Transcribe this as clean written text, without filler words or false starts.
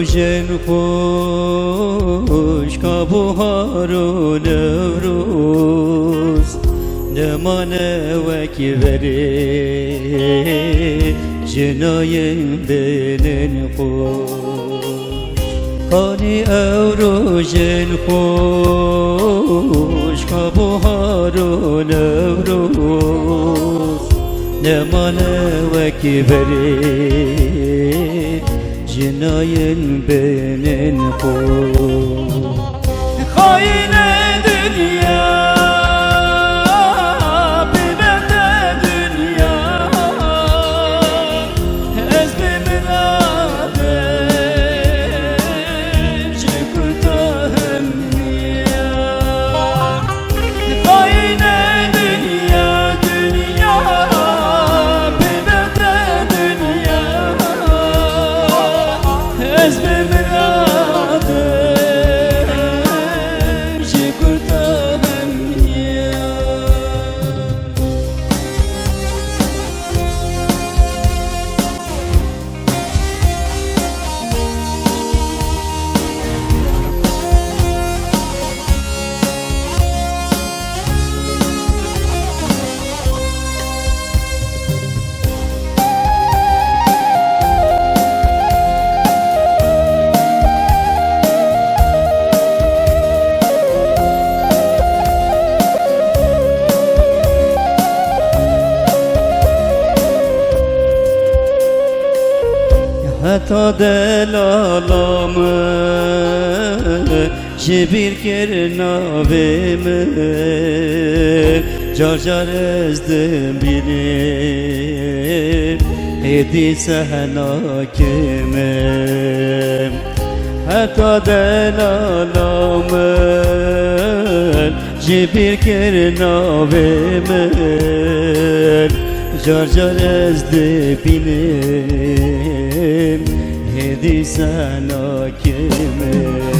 روژن خوش که بهار و نوروز نمانه وکی بره جناین دلن خوش کانی او روژن خوش که بهار و نوروز نمانه وکی بره جناین بینن خود خاین دنیا ببنده دنیا از بمنادم شکرتهم نیا خاین دنیا دنیا ببنده دنیا از بمنادم شکرتهم نیا حتی دلالامı جبیر کرناویمı car car ezdim bilir edi sen hakimim hatta delalamı جبیر کرناویمı car car ezdim bilir Hedi sen hakimim